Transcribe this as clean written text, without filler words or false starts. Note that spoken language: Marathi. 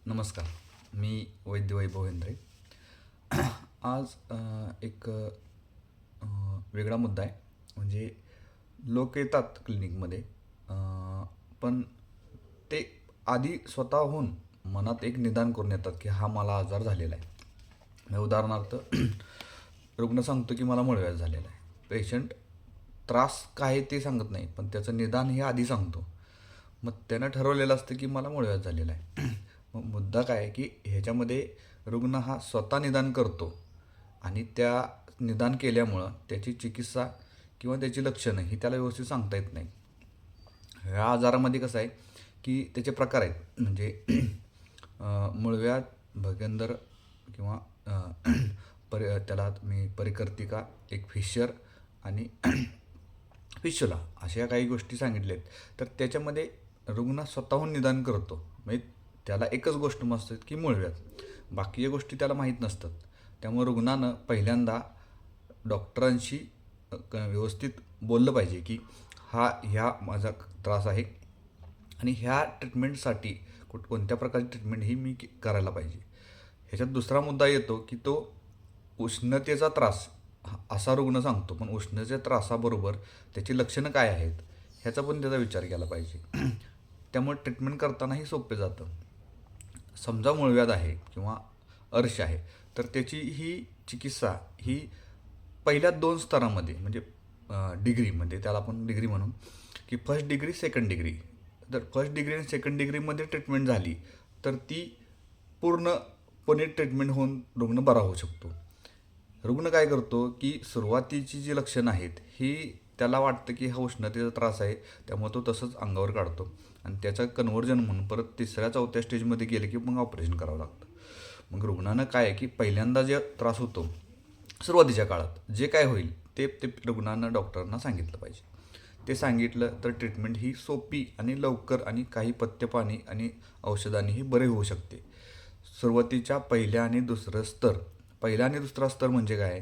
नमस्कार. मी वैद्य वैभव हेंद्रे. आज एक वेगळा मुद्दा आहे. म्हणजे लोक येतात क्लिनिकमध्ये, अ, पण ते आधी स्वतःहून मनात एक निदान करून येतात की हा मला आजार झालेला आहे. म्हणजे उदाहरणार्थ रुग्ण सांगतो की मला मूळव्याध झालेला आहे. पेशंट त्रास काय आहे ते सांगत नाही, पण त्याचं निदान हे आधी सांगतो. मग त्यानं ठरवलेलं असतं की मला मूळव्याध झालेला आहे. मग मुद्दा काय आहे की ह्याच्यामध्ये रुग्ण हा स्वतः निदान करतो आणि त्या निदान केल्यामुळं त्याची चिकित्सा किंवा त्याची लक्षणं ही त्याला व्यवस्थित सांगता येत नाही. ह्या आजारामध्ये कसं आहे की त्याचे प्रकार आहेत. म्हणजे मूळव्याध, भगंदर किंवा त्याला मी परिकर्तिका, एक फिशर आणि फिशुला अशा काही गोष्टी सांगितल्या आहेत. तर त्याच्यामध्ये रुग्ण स्वतःहून निदान करतो. म्हणजे त्याला एकच गोष्ट मस्त आहे की मूळव्याध. बाकीच्या गोष्टी त्याला माहीत नसतात. त्यामुळे रुग्णानं पहिल्यांदा डॉक्टरांशी व्यवस्थित बोललं पाहिजे की ह्या माझा त्रास आहे आणि ह्या ट्रीटमेंटसाठी कोणत्या प्रकारची ट्रीटमेंट ही मी करायला पाहिजे. ह्याच्यात दुसरा मुद्दा येतो की तो उष्णतेचा त्रास असा रुग्ण सांगतो, पण उष्णतेच्या त्रासाबरोबर त्याची लक्षणं काय आहेत ह्याचा पण त्याचा विचार केला पाहिजे. त्यामुळे ट्रीटमेंट करतानाही सोपे जातं. समजा मूळव्याध आहे किंवा अर्श आहे, तर त्याची ही चिकित्सा ही पहिल्या 2 स्तरामध्ये, म्हणजे डिग्रीमध्ये, त्याला आपण डिग्री म्हणून की फर्स्ट डिग्री, सेकंड डिग्री. तर फर्स्ट डिग्री आणि सेकंड डिग्रीमध्ये ट्रीटमेंट झाली तर ती पूर्णपणे ट्रीटमेंट होऊन रुग्ण बरा होऊ शकतो. रुग्ण काय करतो की सुरुवातीची जी लक्षणं आहेत ही त्याला वाटतं की हा उष्णतेचा त्रास आहे, त्यामुळे तो तसंच अंगावर काढतो आणि त्याचं कन्व्हर्जन म्हणून परत 3ऱ्या-4थ्या स्टेजमध्ये गेले की मग ऑपरेशन करावं लागतं. मग रुग्णानं काय आहे की पहिल्यांदा जे त्रास होतो सुरुवातीच्या काळात जे काय होईल ते ते रुग्णानं डॉक्टरांना सांगितलं पाहिजे. ते सांगितलं तर ट्रीटमेंट ही सोपी आणि लवकर आणि काही पथ्यपाणी आणि औषधांनीही बरे होऊ शकते. सुरुवातीच्या पहिला आणि दुसरा स्तर म्हणजे काय,